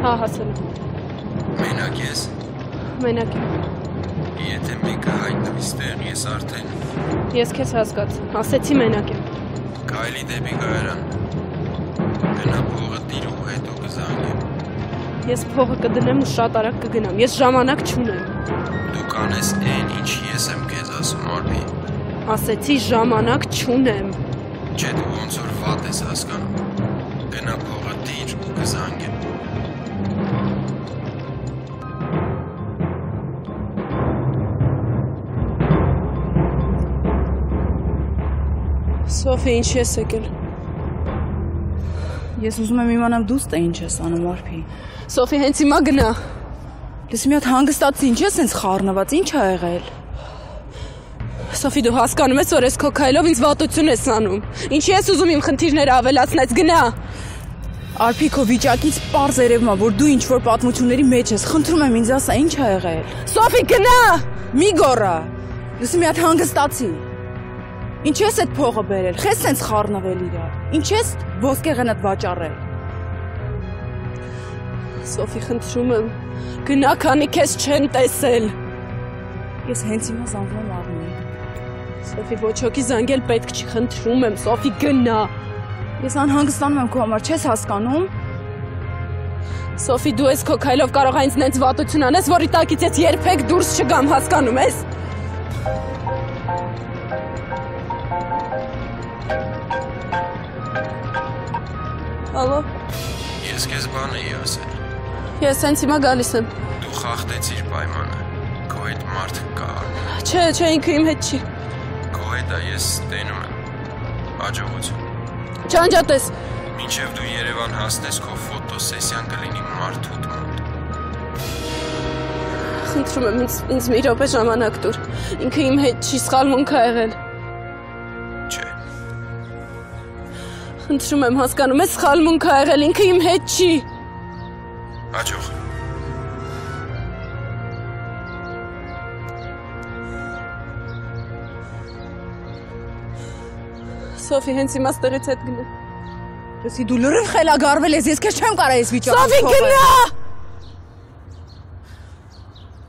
Հա, հասել եմ։ Մենակ ես։ Մենակ եմ։ Եթե մեկը հայտնվի ստեղ, ես արդեն։ Ես քեզ հասկացա, ասեցի մենակ եմ։ Քայլի դեպի կայարան։ Գնա փողը տիր ու հետո կզանգեմ։ Ես փողը կդնեմ ու շատ արագ կգնամ, ես ժամանակ չունեմ։ Դու կանես այն, ինչ ես եմ քեզ ասում, Արփի։ Ասեցի ժամանակ չունեմ։ Չէ, դու ոնց որ վատ ես հասկանում։ Գնա փողը տիր ու կզանգեմ։ Սոֆի, ինչ ես եկել։ Ես ուզում եմ իմանամ դու ստե ինչ ես անում, Արփի։ Սոֆի, հենց հիմա գնա։ Լսի մի հատ հանգստացի, ինչ ես ինձ խառնված, ինչ ա եղել։ Սոֆի, դու հասկանում ես, որ ես քո քայլով ինձ վատություն ես անում։ Ինչի ես ուզում իմ խնդիրները ավելացնես, գնա։ Արփի, քո վիճակից պարզ երևում է, որ դու ինչ-որ պատմությունների մեջ ես։ Խնդրում եմ ինձ ասա, ինչ ա եղել։ Սոֆի, գնա։ Մի գոռա։ Լսի մի հատ հանգստացի։ Ինչ ես այդ փողը բերել։ Խես սենց խառնվել իրար։ Ինչ ես ոսկեղենդ վաճառել։ Սոֆի, խնդրում եմ, գնա, քանի քեզ չեն տեսել։ Ես հենց հիմա զանգում եմ Արմենին։ Սոֆի, ոչ ոքի զանգել պետք չի, խնդրում եմ, Սոֆի, գնա։ Ես անհանգստանում եմ քո համար, չես հասկանում։ Սոֆի, դու ես քո քայլով կարող ես ինձ նենց վատություն անես, որի տակից ես երբեք դուրս չգամ, հասկանում ես։ Ալո։ Ես քեզ բան էի ասել։ Ես հենց հիմա գալիս եմ։ Դու խախտեցիր պայմանը։ Քո հետ մարդ կա։ Չէ, ինքը իմ հետ չի։ Քո հետ է, ես տենում եմ։ Հաջողություն։ Չանջատես։ Մինչև դու Երևան հասնես, քո ֆոտոսեսիան կլինի մարդուդ մոտ։ Խնդրում եմ, ինձ մի րոպե ժամանակ տուր։ Ինքը իմ հետ չի, սխալմունք ա եղել։ Չէ։ Խնդրում եմ, հասկանում ես, սխալմունք ա եղել, ինքը իմ հետ չի։ Հաջող։ Սոֆի, հենց հիմա ստեղից հետ գնա։ Լսի, դու լրիվ խելագարվել ես, ես քեզ չեմ կարող ես վիճակից Սոֆի, գնա։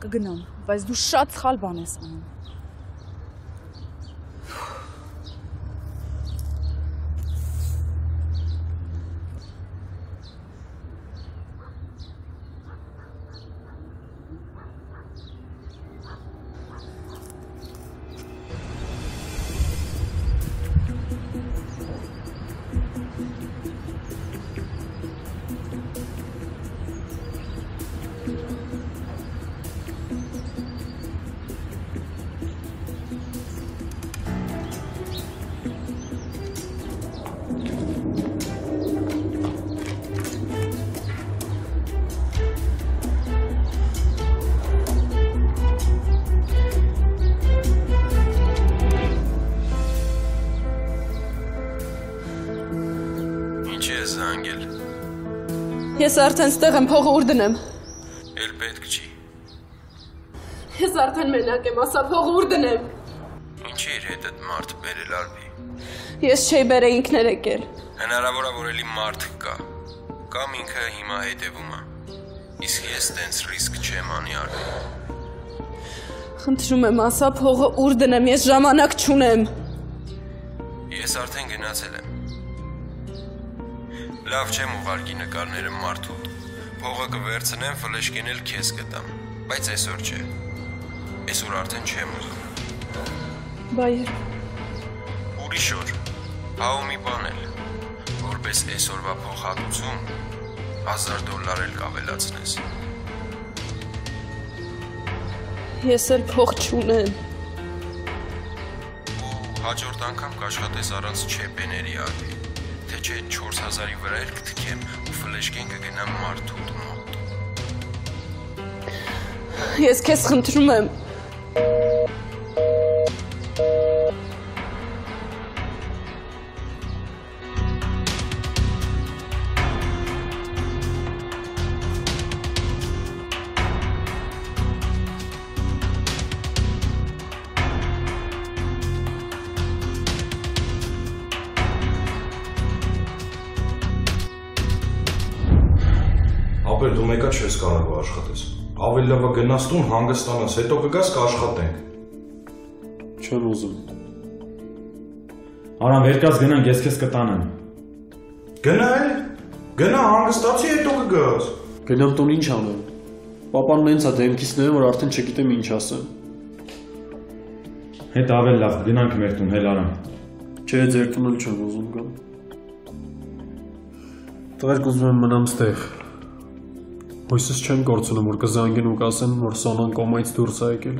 Կգնամ, բայց դու շատ սխալ բան ես անում։ Ես արդեն ստեղ եմ, փողը ուր դնեմ։ Էլ պետք չի։ Ես արդեն մենակ եմ, ասա փողը ուր դնեմ։ Ինչի իր հետդ մարդ բերել Արփի։ Ես չէի բերել, ինքն էր եկել։ Հնարավոր է, որ էլի մարդ կա։ Կամ ինքը հիմա հետևում է։ Իսկ ես տենց ռիսկ չեմ անի Արփի։ Խնդրում եմ, ասա փողը ուր դնեմ, ես ժամանակ չունեմ։ Ես արդեն գնացել եմ։ Լավ չեմ ուղարկի նկարները մարդուդ։ Փողը կվերցնեմ, ֆլեշկեն էլ քեզ կտամ, բայց այսօր չէ։ Այսօր արդեն չեմ ուզում։ Բայեր։ Ուրիշ օր։ Հա ու մի բան էլ։ Որպես այսօրվա փոխհատուցում $1000 էլ կավելացնես։ Ես էլ փող չունեմ։ Ու հաջորդ անգամ կաշխատես առանց չեպեների Արփի։ Թե չէ 4000-ի վրա էլ կթքեմ ու ֆլեշկեն կգնամ մարդուդ մոտ։ Ես քեզ խնդրում եմ։ Ապեր դու մեկա չես կարող աշխատես։ Ավելի լավ է գնաս տուն, հանգստանաս, հետո կգաս կաշխատենք։ Չեմ ուզում։ Արամ վերկաց գնանք, ես քեզ կտանեմ։ Գնա էլ։ Գնա հանգստացի, հետո կգաս։ Գնամ տուն ինչ անեմ։ Պապան նենց է դեմքից նայում, որ արդեն չգիտեմ ինչ ասեմ։ Հետ ավելի լավ, գնանք մեր տուն, հել Արամ։ Չէ, ձեր տուն էլ չեմ ուզում գամ։ Տղերք ուզում եմ մնամ ստեղ։ Հույսս չեմ կորցնում, որ կզանգեն ու կասեն, որ Սոնան կոմայից դուրս է եկել։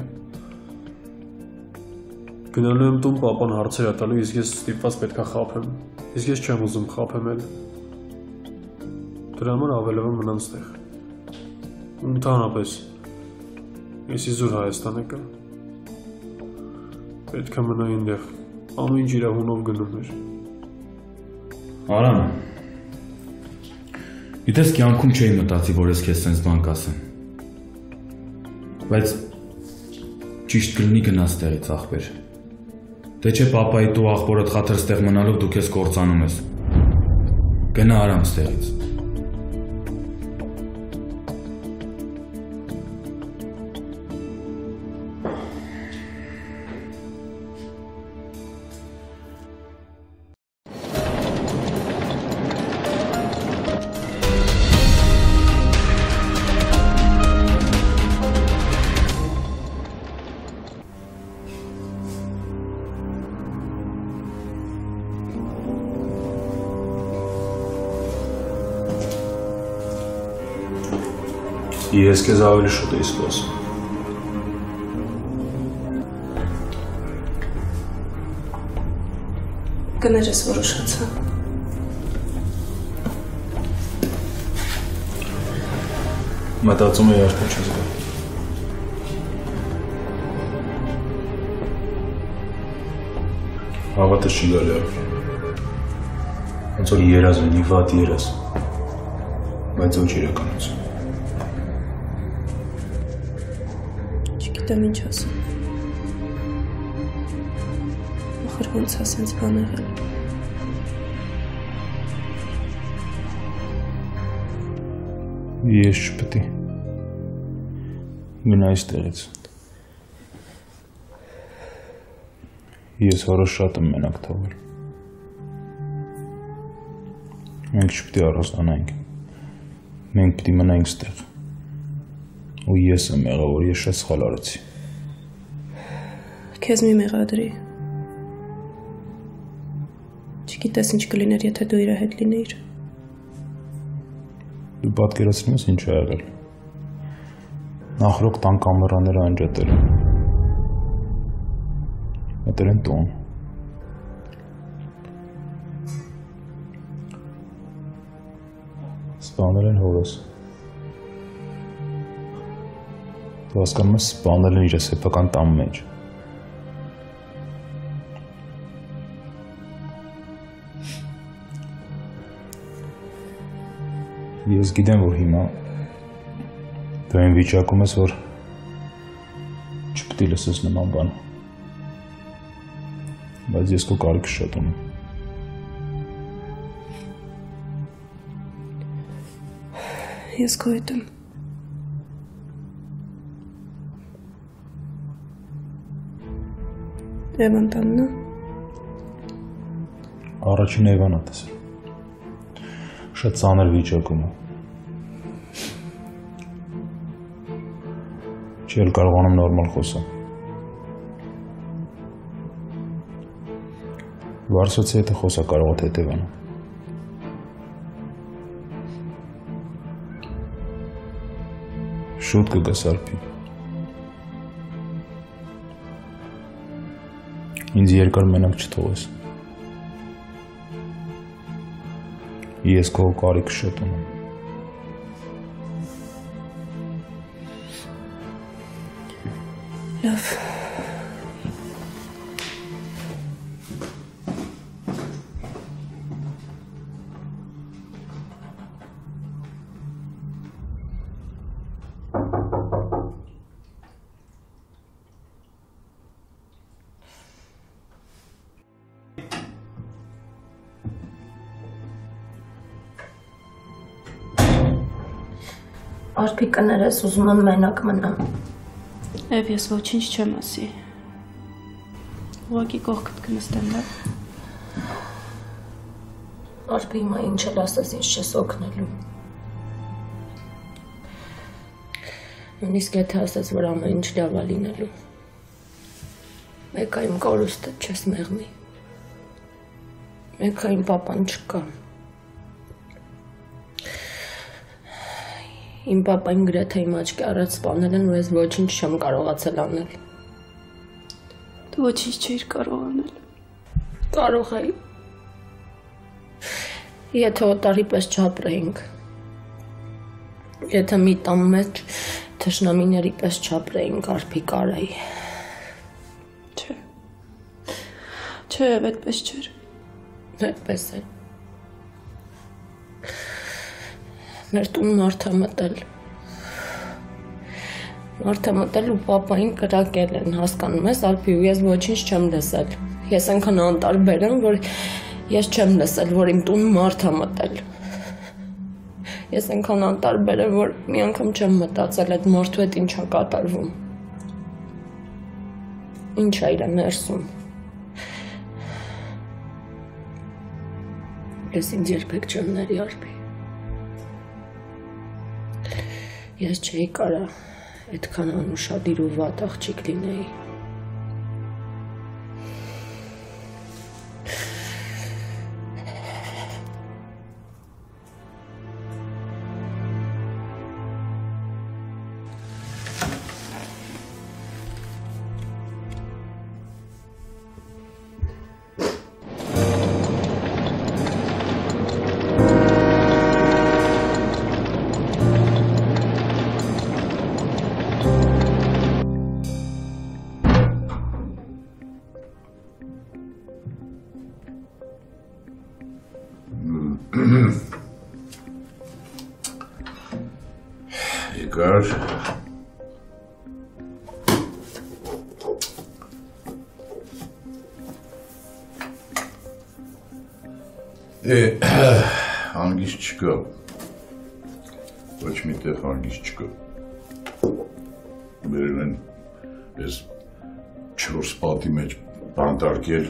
Գնալու եմ տուն, պապան հարցեր է տալու, իսկ ես ստիպված պետք է խաբեմ։ Իսկ ես չեմ ուզում խաբեմ էլ։ Դրա համար ավելի լավ է մնամ ստեղ։ Ընդհանրապես, ես իզուր Հայաստան եկա։ Պետք է մնա այնտեղ, ամեն ինչ իր հունով գնում էր։ Արամ, գիտես կյանքում չէի մտածի, որ ես քեզ սենց բան կասեմ։ Բայց ճիշտ կլինի գնաս տեղից ախպեր։ Դե չէ պապայի տու ախպորդ խաթր ստեղ մնալով դու քեզ կործանում ես։ Գնա Արամ ստեղից։ Ես քեզ ավելի շուտ էի սպասում։ Կներես որոշացա։ Մտածում էի արդեն չես գա։ Հավատս չի գալի արդեն։ Ոնց որ երազ ունի, վատ երազ։ Բայց ոչ իրականություն։ Չգիտեմ ինչ ասեմ։ Ախր ոնց է սենց բան եղել։ Ես չպետք է գնա այստեղից։ Ես որոշ շատ եմ մենակ թողել։ Մենք չպետք է առանձնանանք։ Մենք պիտի մնանք ստեղ։ Ու ես եմ եղել, որ ես շատ սխալ արեցի։ Քեզ մի մեղադրի։ Չգիտես ինչ կլիներ, եթե դու իր հետ լինեիր։ Դու պատկերացնում ես ինչ ա եղել։ Նախրոք տան կամերաները անջատել են։ Մտել են տուն։ Սպանել են հորս։ Դու հասկանում ես սպանել են իր սեփական տան մեջ։ Ես գիտեմ, որ հիմա դու այն վիճակում ես, որ չպետք է լսես նման բան։ Բայց ես քո կարիքը շատ ունեմ։ Ես քո հետ եմ։ Էվան տանն է։ Առաջին Էվան ա տեսել։ Շատ ծանր վիճակում է։ Չի էլ կարողանում նորմալ խոսալ։ Վարսոցի հետ խոսա կարող է հետևանը։ Շուտ կգաս Արփի։ Ինձ երկար մենակ չթողես։ Ես քո կարիքը շատ ունեմ։ Լավ։ Արփի կներես, ուզում եմ մենակ մնամ։ Եվ ես ոչինչ չեմ ասի։ Ուղղակի կողքդ կնստեմ, լավ։ Արփի հիմա ինչ էլ ասես, ինձ չես օգնելու։ Նույնիսկ եթե ասես, որ ամեն ինչ լավ է լինելու։ Մեկ այն կորուստը չես մեղմի։ Մեկ այն պապան չկա։ Իմ պապային գրեթե իմ աչքի առաջ սպանել են, որ ես ոչինչ չեմ կարողացել անել։ Դու ոչինչ չէիր կարող անել։ Կարող էի։ Եթե օտարի պես չապրեինք։ Եթե մի տան մեջ թշնամիների պես չապրեինք, Արփի կարայի։ Չէ։ Չէ, այդպես չէր։ Այդպես է։ Մեր տուն մարդ է մտել։ Մարդ է մտել ու պապային կրակել են, հասկանում ես, Արփի, ու ես ոչինչ չեմ լսել։ Ես այնքան անտարբեր եմ, որ ես չեմ լսել, որ իմ տուն մարդ է մտել։ Ես այնքան անտարբեր եմ, որ մի անգամ չեմ մտածել այդ մարդու հետ ինչ է կատարվում։ Ինչ է իրեն ներսում։ Ես ինձ երբեք չեմ ների, Արփի։ Ես չէի կարա այդքան անուշադիր ու վատ աղջիկ լինեի։ Եկար։ Հանգիստ չկա։ Ոչ մի տեղ հանգիստ չկա։ Բերել են ես 4 պատի մեջ բանտարկել։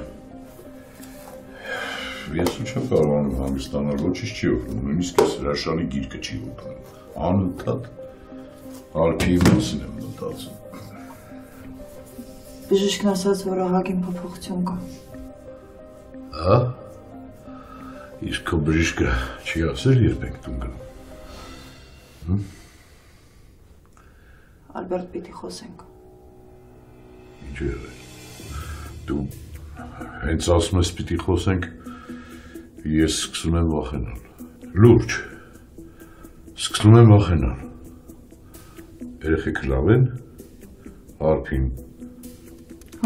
Ես ինչ եմ կարողանում հանգստանալ, ոչինչ չի օգնում, նույնիսկ ես հրաշալի գիրկը չի օգնում։ Անընդհատ Արփի մասին եմ մտածում։ Բժիշկն ասաց, որ ահագին փոփոխություն կա։ Հա? Իսկ քո բժիշկը չի ասել երբ ենք տուն գնում։ Ալբերտ, պիտի խոսենք։ Ինչ է եղել։ Դու հենց ասում ես պիտի խոսենք, ես սկսում եմ վախենալ։ Լուրջ։ Սկսում եմ վախենալ։ Երեխեք լավ են։ Արփին։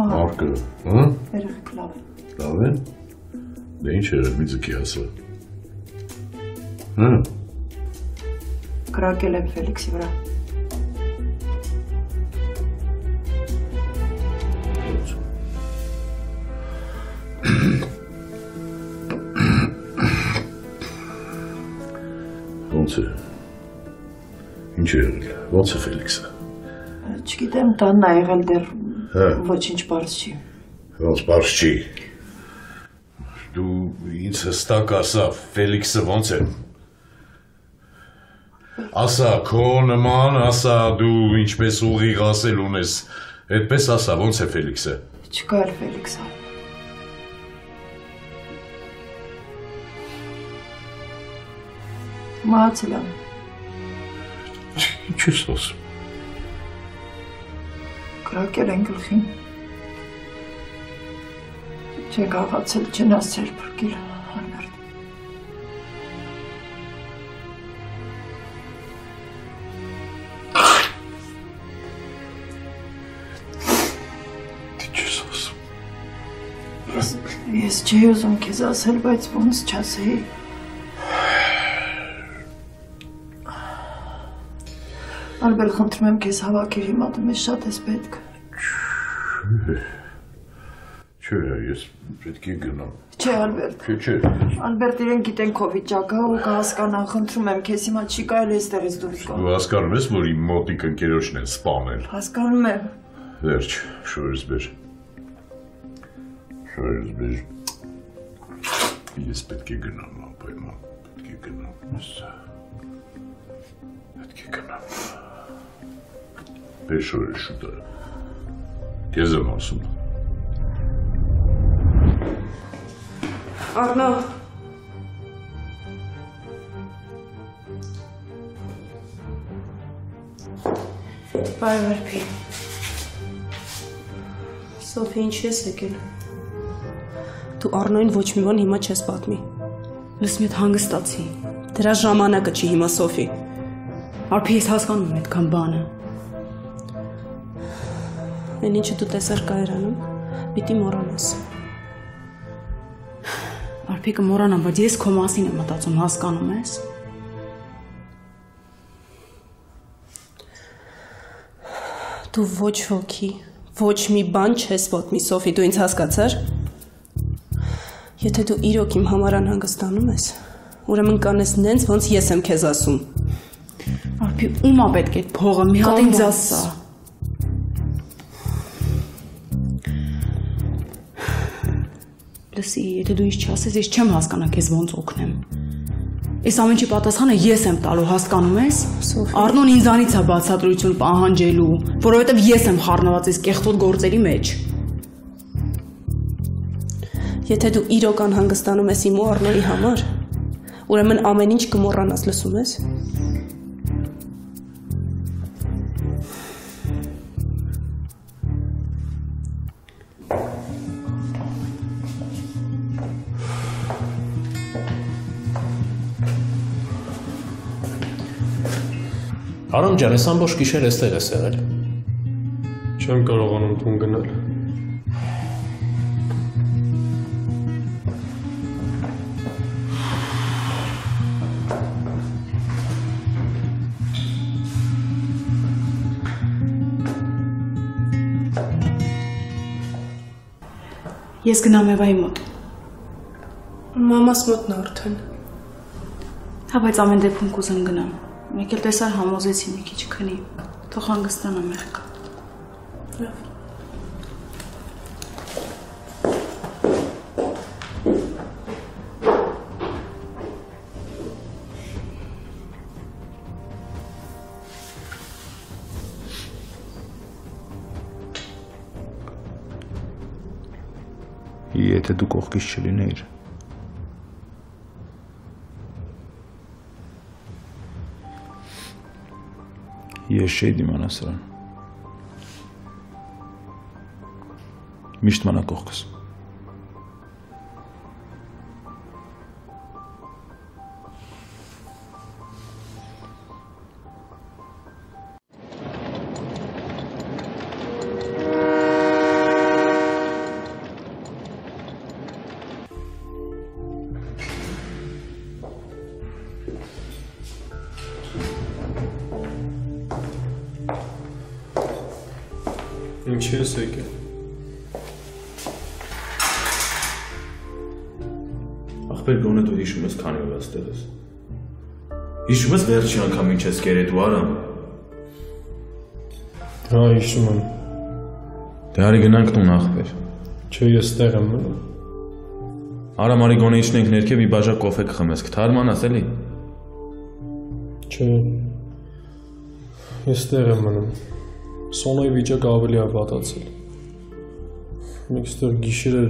Արկը, հա? Երեխեք լավ են։ Լավ են։ Դե ինչ եղել, մի ձգի ասա։ Հա։ Կրակել եմ Ֆելիքսի վրա։ Ոնց է։ Ինչ է եղել, ոնց է Ֆելիքսը։ Չգիտեմ, տանն է եղել դեռ ոչինչ պարզ չի։ Ոնց պարզ չի։ Դու ինձ հստակ ասա, Ֆելիքսը ոնց է։ Ասա, քո նման, ասա, դու ինչպես ուղիղ ասել ունես, այդպես ասա, ոնց է Ֆելիքսը։ Չկա էլ Ֆելիքսը։ Մահացել եմ։ Ինչ ես ասում։ Կրակել են գլխին։ Չեն կարողացել չնասել փրկել Ալբերտ։ Ինչ ես ասում։ Ես չէի ուզում քեզ ասել, բայց ոնց չասեի։ Ալբերտ, խնդրում եմ քեզ հավաքիր հիմա, դու մեզ շատ ես պետք։ Չէ, Չէ, ես պետք է գնամ։ Չէ, Ալբերտ։ Չէ։ Ալբերտ, իրեն գիտեն քո վիճակը ու կհասկանան, խնդրում եմ, քեզ հիմա չի կարելի այստեղից դուրս գալ։ Դու հասկանում ես, որ իմ մոտիկ ընկերոջն են սպանել։ Հասկանում եմ։ Վերջ, շորս բեր։ Շորս բեր։ Ես պետք է գնամ, ապայման, պետք է գնամ։ Պետք է գնամ։ Բեր շորս շուտը։ Քեզ եմ ասում։ Արնո։ Բայ վարպի։ Սոֆի, ինչ ես եկել։ Դու Արնոյին ոչ մի բան հիմա չես պատմի։ Լսում եմ հանգստացի։ Դրա ժամանակը չի հիմա, Սոֆի։ Արփի, ես հասկանում եմ այդքան բանը։ Այն ինչը դու տեսար կայարանում, պիտի մոռանաս։ Արփի կմոռանամ, բայց ես քո մասին եմ մտածում, հասկանում ես։ Դու ոչ ոքի, ոչ մի բան չես պատմի, Սոֆի, դու ինձ հասկացար։ Եթե դու իրոք իմ համար անհանգստանում ես, ուրեմն կանես նենց, ոնց ես եմ քեզ ասում։ Արփի, ումա պետք է փողը մի հատ ինձ ասա։ Լսի, եթե դու ինձ չասես, ես չեմ հասկանա քեզ ոնց օգնեմ։ Այս ամեն ինչի պատասխանը ես եմ տալու, հասկանում ես։ Արնոն ինձանից է բացատրություն պահանջելու, որովհետև ես եմ խառնված այս կեղտոտ գործերի մեջ։ Եթե դու իրոք անհանգստանում ես իմ ու Արնոյի համար, ուրեմն ամեն ինչ կմոռանաս, լսում ես։ Արամ ջան, ես ամբողջ գիշեր էստեղ ես եղել։ Չեմ կարողանում տուն գնալ։ Ես գնամ Եվայի մոտ։ Մամաս մոտն արդեն։ Հա, բայց ամեն դեպքում կուզեմ գնամ։ Մեկ էլ տեսար համոզեցի մի քիչ քնի, թող հանգստանամ եղք։ Լավ։ Եթե դու կողքից չլինեիր, ես չէի դիմանա սրան։ Միշտ մնա կողքս։ Ինչի ես եկել։ Ախպեր գոնե դու հիշում ես քանի օր այստեղ ես։ Հիշում ես վերջի անգամ ինչ ես կերել դու Արամ։ Հա, հիշում եմ։ Դե արի գնանք տուն ախպեր։ Չէ, ես ստեղ եմ մնում։ Արամ, արի գոնե իջնենք ներքև մի բաժակ կոֆե կխմես, կթարմանաս էլի։ Չէ։ Ես ստեղ եմ մնում։ Սոնոյի վիճակը ավելի է վատացել։ Մենք ստեղ գիշերը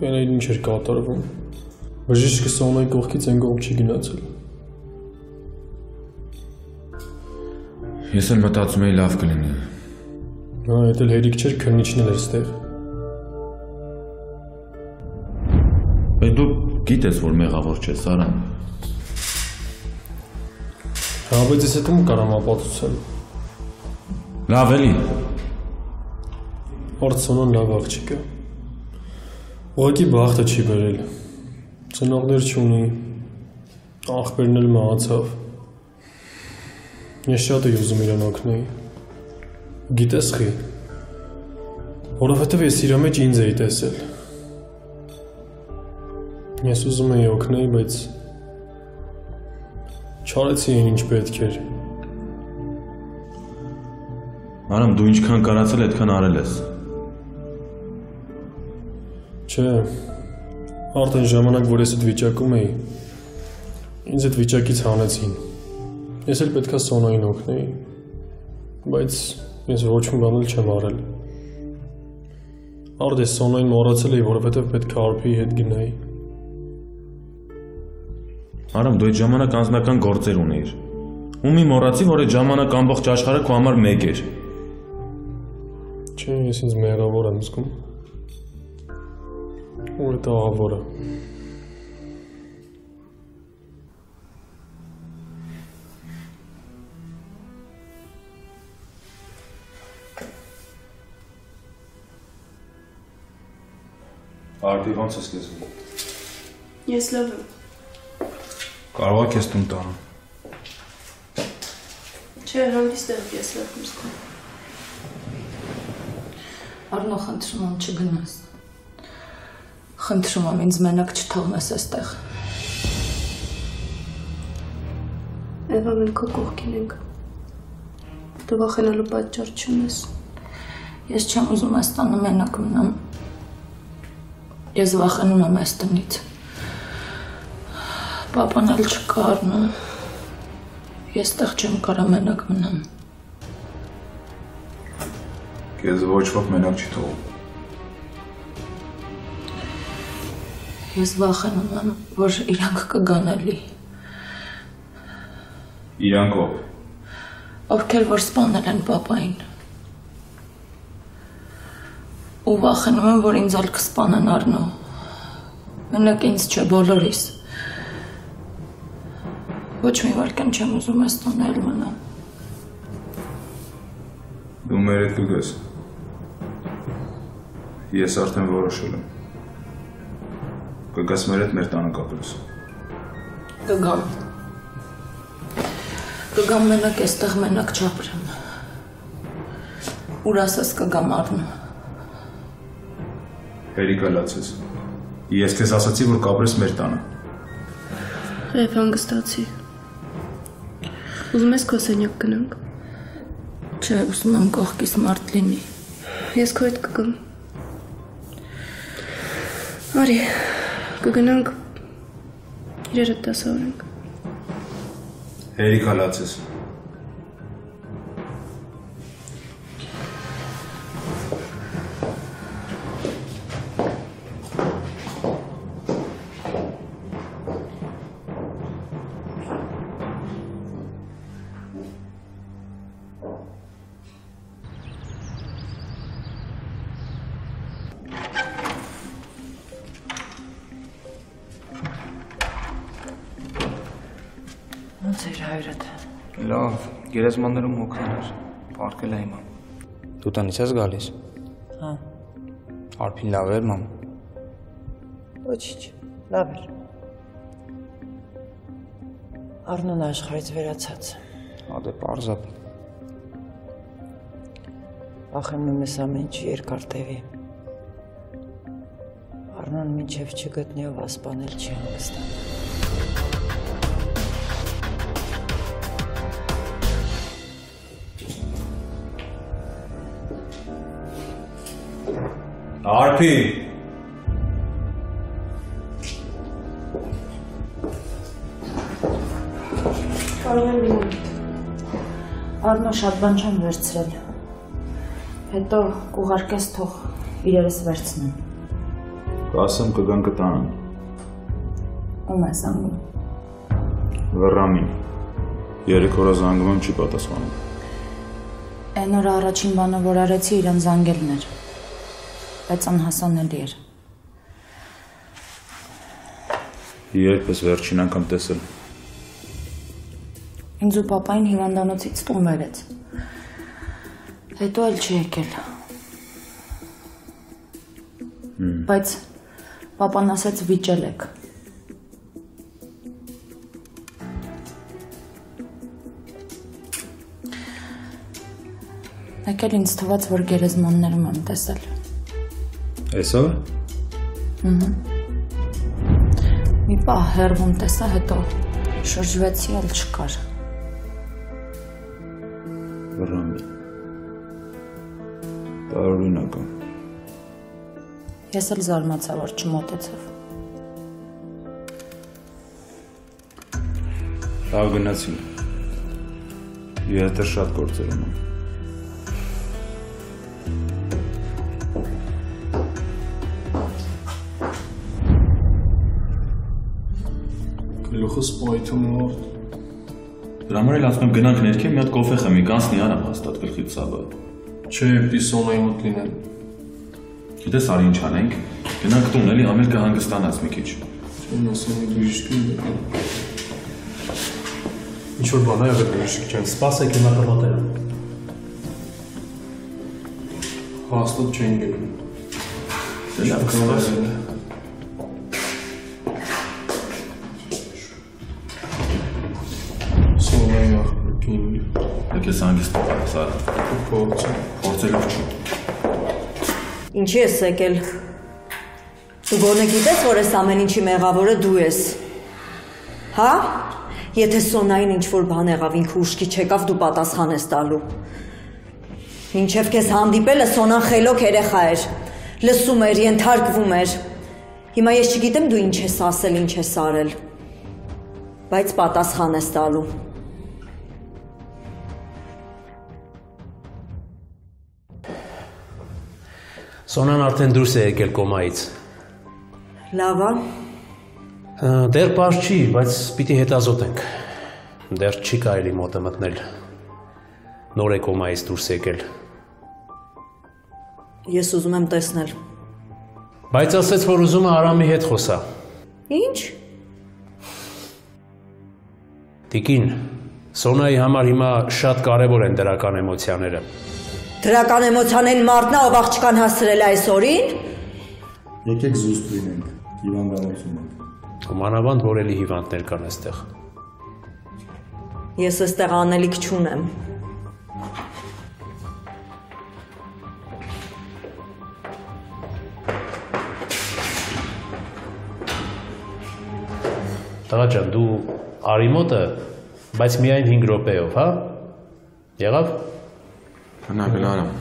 Կենային ինչ էր կատարվում։ Բժիշկը Սոնոյի կողքից այն կողմ չի գնացել։ Ես էլ մտածում էի լավ կլինի։ Հա, էդ էլ հերիք չէր քննիչն էլ էր ստեղ։ Բայց դու գիտես, որ մեղավոր չես, Արամ։ Հա, բայց ես հետում կարամ ապացուցեմ։ Լավ էլի։ Արցոնան լավ աղջիկ է։ Ուղղակի բախտը չի բերել։ Ծնողներ չունի։ Աղբերն էլ մահացավ։ Ես շատ էի ուզում իրան օգնել։ Գիտես խի։ Որովհետև ես իր մեջ ինձ էի տեսել։ Ես ուզում էի օգնել, բայց չարեցի այն ինչ պետք էր։ Արամ, դու ինչքան կարացել այդքան արել ես։ Չէ, արդեն ժամանակ, որ ես այդ վիճակում էի, ինձ այդ վիճակից հանեցին։ Ես էլ պետքա Սոնային օգնեի, բայց ես ոչ մի բան էլ չեմ արել։ Արդ ես Սոնային մոռացել էի, որովհետև պետք է Արփիի հետ գնայի։ Արամ, դու այդ ժամանակ անձնական գործեր ունեիր։ Ու մի մոռացի, որ այդ ժամանակ ամբողջ աշխարհը քո համար մեկ էր։ Չէ, ես ինձ մեղավոր եմ զգում։ Ու այդ աղավորը։ Արփի, ո՞նց ես քեզ։ Ես լավ եմ։ Կարող եք ես տուն տանեմ։ Չէ, հանգիստ եմ, ես լավ եմ զգում։ Արնո, խնդրում եմ չգնաս։ Խնդրում եմ ինձ մենակ չթողնես այստեղ։ Եվա, մենք քո կողքին ենք։ Դու վախենալու պատճառ չունես։ Ես չեմ ուզում այս տանը մենակ մնամ։ Ես վախենում եմ այս տնից։ Պապան էլ չկա, Արնո։ Ես տեղ չեմ կարա մենակ մնամ։ Քեզ ոչ ոք մենակ չի թողում։ Ես վախենում եմ, որ իրանք կգան էլի։ Իրանք ով։ Ովքեր որ սպանել են պապային։ Ու վախենում եմ, որ ինձ էլ կսպանեն, Արնո։ Մենակ ինձ չէ, բոլորիս։ Ոչ մի վարքան չեմ ուզում այս տանը էլ մնամ։ Դու մեր հետ կգաս։ Ես արդեն որոշել եմ։ Կգաս մեր հետ մեր տանը կապրես։ Կգամ։ Կգամ մենակ այստեղ մենակ չապրեմ։ Ուր ասես կգամ, Արնո։ Հերիկա լացես։ Ես քեզ ասացի, որ կապրես մեր տանը։ Եվ հանգստացի։ Ուզում ես քո սենյակ գնանք։ Չէ, ուզում եմ կողքիս մարդ լինի։ Ես քո հետ կգամ։ Արի, կգնանք իրերը դասավորենք։ Հերիկա լացես։ Ոնց էր հայրդ։ Լավ, գերեզմաններում հոգնել էր, պարկել է հիմա։ Դու տնից ես գալիս։ Հա։ Արփին լավ էր, մամ։ Ոչինչ, լավ էր։ Արնոն աշխարհից վերացած։ Հա դե պարզա։ Վախենում եմ այս ամեն ինչի երկար տևի։ Արնոն մինչև չգտնի ով ասպանել չի հանգստանա։ Արփի։ Կարող եմ լինել։ Արնո, շատ բան չեմ վերցրել։ Հետո կուղարկես թող իրերս վերցնեմ։ Կասեմ կգան կտանան։ Ում ես անգում։ Վռամին։ 3 օր զանգում եմ չի պատասխանում։ Այն օրը առաջին բանը, որ արեցի, իրան զանգելն էր։ Բայց անհասանելի էր։ Երբ ես վերջին անգամ տեսել։ Ինձ ու պապային հիվանդանոցից տուն վերեց։ Հետո էլ չի եկել։ Բայց պապան ասաց վիճել եք։ Մեկ էլ ինձ թվաց, որ գերեզմաններում եմ տեսել։ Այսօր։ Մի պահ հեռվում տեսա, հետո շրջվեցի, էլ չկար։ Վռամի։ Տարօրինակ է։ Ես էլ զարմացա, որ չմոտեցավ։ Լավ գնացին։ Ես դեռ շատ գործեր ունեմ։ Գլուխս պայթում մորդ։ Դրա համար էլ ասում եմ գնանք ներքև մի հատ կոֆե խմի, կանցնի արա հաստատ գլխից ցավը։ Չէ, պիտի Սոնայի մոտ լինեն։ Գիտես արի ինչ անենք։ Գնանք տուն, էլի ամել կհանգստանաս մի քիչ։ Չեմ ասում բժիշկ։ Ինչ որ բան է եղել բժիշկ ջան։ Սպասեք հիմա կմոտենամ։ Հաստատ չեն գնում։ Դե լավ կսպասենք։ Սոնայի աղբին։ Եկե սանգիստ սարա։ Փորձելով չի։ Ինչի ես եկել։ Դու գոնե գիտես, որ այս ամեն ինչի մեղավորը դու ես։ Հա? Եթե Սոնային ինչ-որ բան եղավ, ինքը ուշքի չեկավ, դու պատասխան ես տալու։ Մինչև քեզ հանդիպելը Սոնան խելոք երեխա էր։ Լսում էր, ենթարկվում էր։ Հիմա ես չգիտեմ դու ինչ ես ասել, ինչ ես արել։ Բայց պատասխան ես տալու։ Սոնան արդեն դուրս է եկել կոմայից։ Լավ է։ Դեռ պարզ չի, բայց պիտի հետազոտենք։ Դեռ չի կարելի մոտը մտնել։ Նոր է կոմայից դուրս եկել։ Ես ուզում եմ տեսնել։ Բայց ասեց, որ ուզում է Արամի հետ խոսա։ Ինչ։ Տիկին, Սոնայի համար հիմա շատ կարևոր են դրական էմոցիաները։ Դրական էմոցիաներն մարդն է, ով աղջկան հասցրել է այս օրին։ Եկեք զուստ լինենք, հիվանդանոցում ենք։ Մանավանդ, որ էլի հիվանդներ կան այստեղ։ Ես այստեղ անելիք չունեմ։ Տղա ջան, դու արի մոտը, բայց միայն 5 րոպեով, հա? Եղավ։ Գնա գնարամ։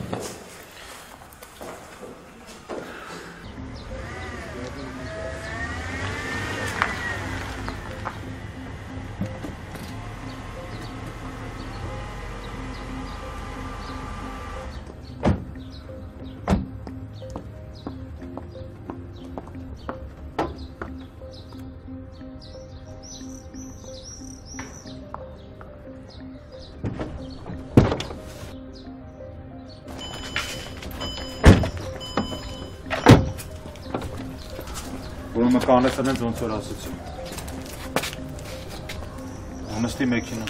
Ուրեմն կանեցնեն ոնց որ ասացի։ Անստի մեքենա։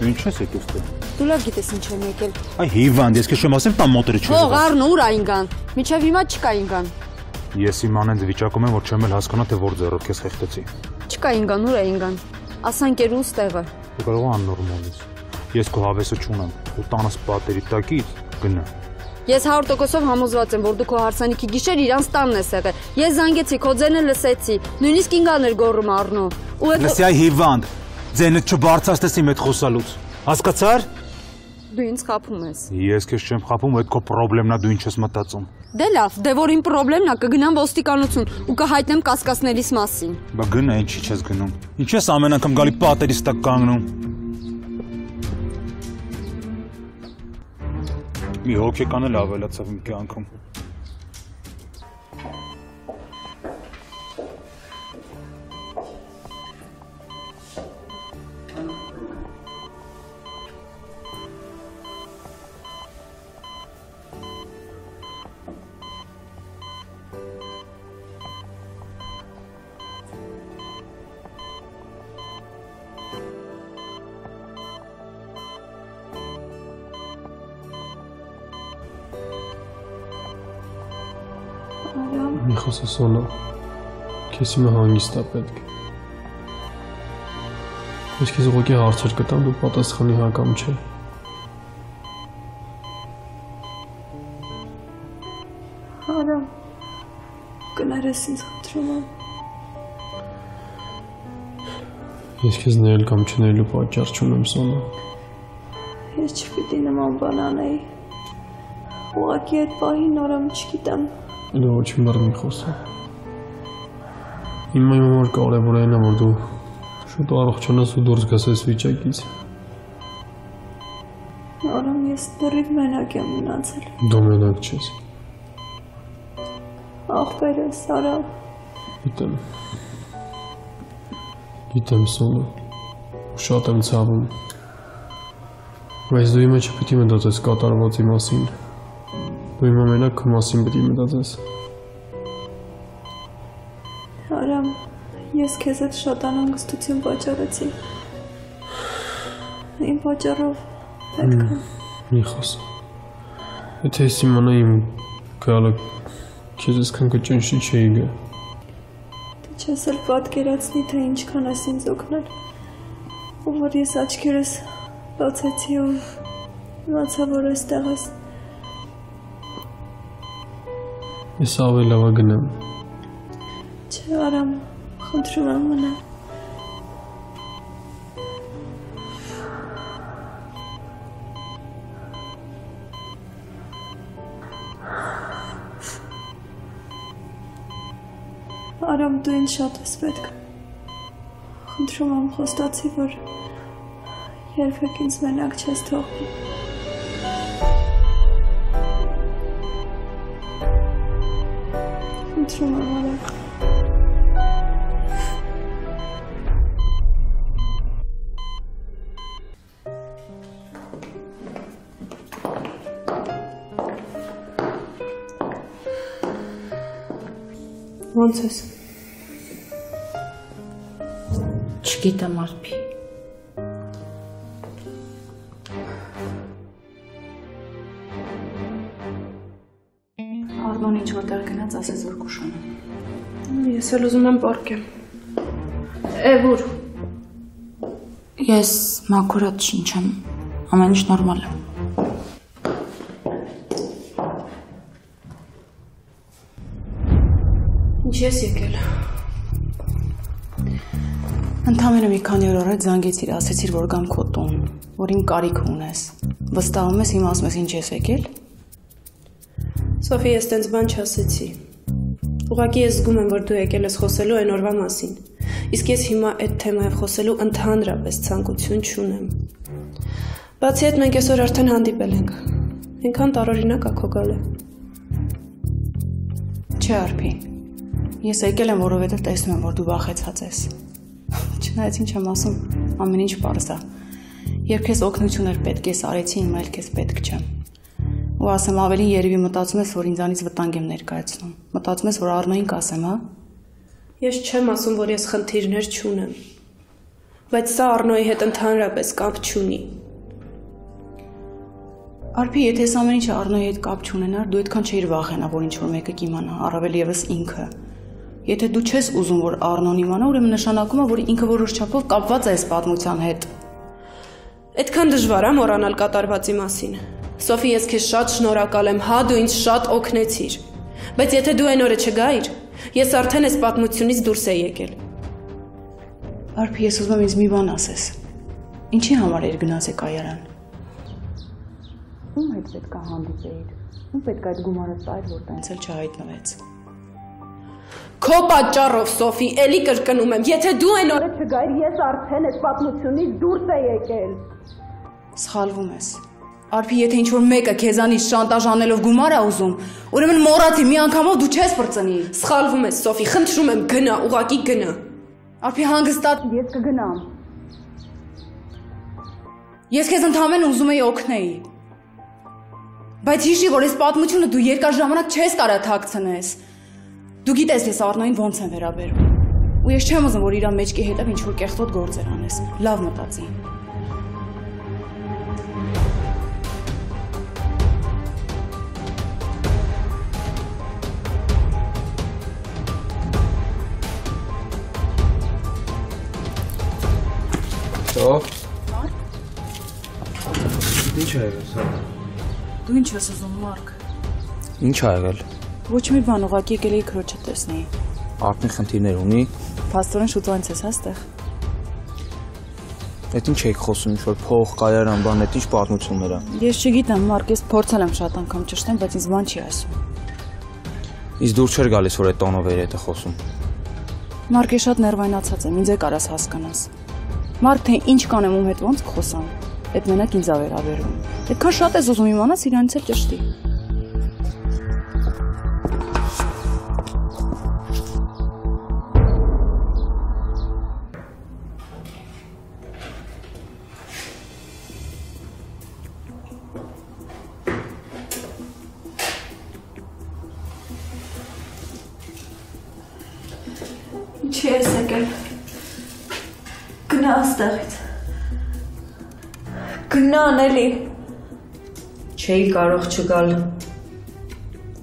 Ինչ ես եկել ստե։ Դու լավ գիտես ինչ եմ եկել։ Այ հիվանդ, ես քեզ չեմ ասեմ տան մոտորը չի։ Ո՞ղ Առնո, ուր ա ինգան։ Մինչև հիմա չկա ինգան։ Ես իմ անենց վիճակում եմ, որ չեմ էլ հասկանա, թե որ ձեռով քեզ խեղդեցի։ Չկա ինգան, ուր է ինգան։ Ասանք երուս տեղը։ Դու կարող ես աննորմալ ես։ Ես քո հավեսը չունեմ։ Ու տանս պատերի տակից գնա։ Ես 100%-ով համոզված եմ, որ դու քո հարսանիքի գիշեր իրանց տանն ես եղել։ Ես զանգեցի, քո ձենը լսեցի։ Նույնիսկ ինգան էր գոռում Առնո։ Ու այդ Լսի այ հիվանդ։ Ձենը չբարձրացնես իմ այդ խոսալուց։ Հասկացար։ Դու ինձ խափում ես։ Ես քեզ չեմ խափում, այդ քո խնդրեմն է, դու ինչ ես մտածում։ Դե լավ, դե որ իմ խնդրեմն է, կգնամ ոստիկանություն ու կհայտնեմ կասկածներիս մասին։ Բա գնա, ինչի՞ չես գնում։ Ինչ ես ամեն անգամ գալի պատերից տակ կանգնում։ Մի հոգեկան էլ ավելացավ իմ կյանքում։ Մի խոսա Սոնա, քեզ հիմա հանգիստ է պետք։ Ես քեզ ուղղակի հարցեր կտամ, դու պատասխանի հա կամ չէ։ Արամ, կներես ինձ խնդրում եմ։ Ես քեզ ներել կամ չներելու պատճառ չունեմ, Սոնա։ Ես չպիտի նման բան անեի։ Ուղղակի այդ պահին նորամ չգիտեմ։ Դու ոչ մի բառ մի խոսա։ Իմ համար կարևորն է, որ դու շուտ առողջանաս ու դուրս գաս այս վիճակից։ Արամ, ես դեռ մենակ եմ մնացել։ Դու մենակ չես։ Ախպերս, Արամ։ Գիտեմ, Սոնա, ու շատ եմ ցավում, բայց դու իմը չպիտի մտածես կատարվածի մասին, դու իմը մենակ քո մասին պիտի մտածես։ Արամ, ես քեզ հետ շատ անհանգստություն պատճառեցի, իմ պատճառով պետք է։ Մի խոսա, եթե ես իմանայիմ գալը քեզ այսքան կճնշի չէի գա։ Չես էլ պատկերացնի, թե ինչքան ես ինձ օգնել, ու որ ես աչքերս բացեցի ու իմացա, որ այստեղ ես։ Ես ավելի լավ գնամ։ Չէ, Արամ, խնդրում եմ մնա։ Արամ, դու ինձ շատ ես պետք։ Խնդրում եմ, խոստացի, որ երբեք ինձ մենակ չես թողնի։ Խնդրում եմ, Արամ։ Ոնց ես։ Չգիտեմ, Արփի։ Արմոն ինչ որտեղ գնաց, ասես որ կուշանա։ Ես էլ ուզում եմ պառկեմ։ Էվուր։ Ես մաքուրատ շնչեմ, ամեն ինչ նորմալ է։ Ինչ ես եկել։ Ընդամենը մի քանի օր առաջ զանգեցիր, ասեցիր, որ գամ քո տուն, որ իմ կարիք ունես։ Վստահում ես, հիմա ասում ես ինչ ես եկել։ Սոֆի, ես տենց բան չասեցի։ Ուղղակի ես զգում եմ, որ դու եկել ես խոսելու այն օրվա մասին։ Իսկ ես հիմա այդ թեմայով խոսելու ընդհանրապես ցանկություն չունեմ։ Բացի այդ, մենք այսօր արդեն հանդիպել ենք։ Այնքան տարօրինակ է քո գալը։ Չէ, Արփի։ Ես եկել եմ, որովհետև տեսնում եմ, որ դու վախեցած ես։ Չնայած ինչ եմ ասում, ամեն ինչ պարզ է։ Երբ քեզ օգնություն էր պետք, ես արեցի, հիմա էլ քեզ պետք չեմ։ Ու ասեմ, ավելին երևի մտածում ես, որ ինձանից վտանգ եմ ներկայացնում։ Մտածում ես, որ Արնոյին կասեմ, հա։ Ես չեմ ասում, որ ես խնդիրներ չունեմ։ Բայց սա Արնոյի հետ ընդհանրապես կապ չունի։ Արփի, եթե ես ամեն ինչը Արնոյի հետ կապ չունենար, դու այդքան չէիր վախենա, որ ինչ-որ մեկը կիմանա, առավել եւս ինքը։ Եթե դու չես ուզում, որ Արնոն իմանա, ուրեմն նշանակում է, որ ինքը որոշ չափով կապված է այս պատմության հետ։ Այդքան դժվար է մոռանալ կատարվածի մասին։ Սոֆի, ես քեզ շատ շնորհակալ եմ, հա, դու ինձ շատ օգնեցիր։ Բայց եթե դու այն օրը չգայիր, ես արդեն այս պատմությունից դուրս եի եկել։ Արփի, ես ուզում եմ ինձ մի բան ասես։ Ինչի համար էր գնացել կայարան։ Ում հետ պետք է հանդիպեիր։ Ում պետք է այդ գումարը տայր, որ տենց էլ չհայտնվեց։ Քո պատճառով, Սոֆի, էլի կրկնում եմ, եթե դու այն օրը չգայիր, ես արդեն այս պատմությունից դուրս եի եկել։ Սխալվում ես։ Արփի, եթե ինչ-որ մեկը քեզանից շանտաժ անելով գումար է ուզում, ուրեմն մոռացի, մի անգամով դու չես բրծնի։ Սխալվում ես, Սոֆի, խնդրում եմ, գնա, ուղղակի գնա։ Արփի, հանգստացիր, ես կգնամ։ Ես քեզ ընդհանրապես ուզում էի օգնել։ Բայց հիշի, որ այս պատմությունը դու երկար ժամանակ չես կարող թաքցնես։ Դու գիտես, ես Արնոյին ոնց եմ վերաբերում։ Ու ես չեմ ուզում, որ իր մեջքի հետև ինչ-որ կեղտոտ գործեր անես։ Լավ մտածի։ Ո՞վ։ Ինչ է եղել սա։ Դու ինչ ես ուզում, Մարկ։ Ինչ ա եղել։ Ոչ մի բան, ուղղակի եկել էի քրոջը տեսնեի։ Արփին խնդիրներ ունի։ Փաստորեն շուտ այնց ես հաստեղ։ Այդ ինչ եք խոսում, ինչ որ փող, կայարան, բան, այդ ինչ պատմություններ է։ Ես չգիտեմ, Մարկ, ես փորձել եմ շատ անգամ ճշտեմ, բայց ինձ բան չի ասում։ Իսկ դուր չէր գալիս, որ այդ տոնով էր այդ խոսում։ Մարկ, ես շատ ներվայնացած եմ, ինձ է կարաս հասկանաս։ Մարկ, թե ինչ կանեմ ում հետ ոնց կխոսամ, այդ մենակ ինձ ա վերաբերում։ Այդքան շատ ես ուզում իմանաս, իրանից էլ ճշտի։ Ինչի ես եկել։ Գնա աստեղից։ Գնա անելի։ Չէի կարող չգալ։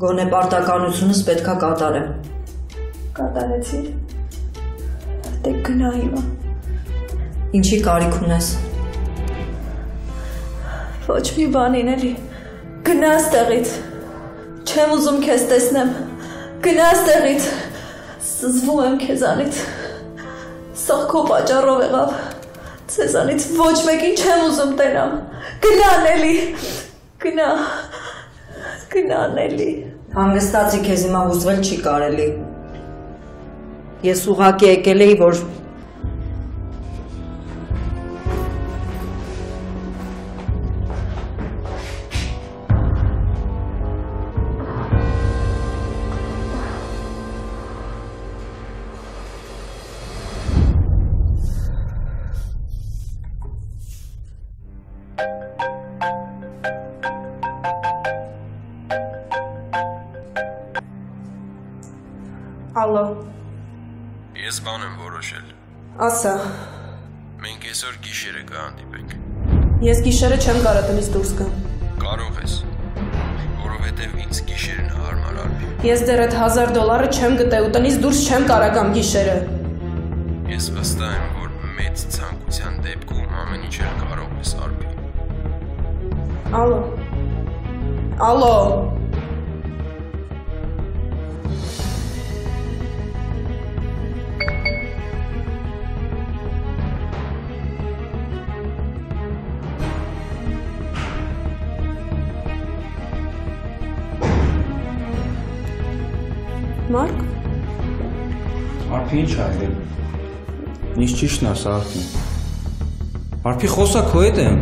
Գոնե պարտականությունս պետքա կատարեմ։ Կատարեցի։ Դե գնա հիմա։ Ինչի կարիք ունես։ Ոչ մի բանին էլի։ Գնա աստեղից։ Չեմ ուզում քեզ տեսնեմ։ Գնա աստեղից։ Սզվում եմ քեզանից։ Սա քո պատճառով եղավ։ Ցեզանից ոչ մեկին չեմ ուզում տենամ։ Գնա անելի։ Գնա։ Գնա անելի։ Հանգստացի քեզ հիմա հուզվել չի կարելի։ Ես ուղղակի եկել էի, որ Ալո։ Ես բան եմ որոշել։ Ասա։ Մենք այսօր գիշերը կհանդիպենք։ Ես գիշերը չեմ կարող տնից դուրս գամ։ Կարող ես, որովհետև ինձ գիշերն հարմար արվի։ Ես դեռ այդ $1000 չեմ գտել ու տնից դուրս չեմ կարող գամ գիշերը։ Ես վստահ եմ, որ մեծ ցանկության դեպքում ամեն ինչ էլ կարող ես արվի։ Ալո։ Ալո։ Մարկ։ Արփի ինչ արել։ Ինչ ճիշտն ասա Արփին։ Արփի խոսա քո հետ եմ։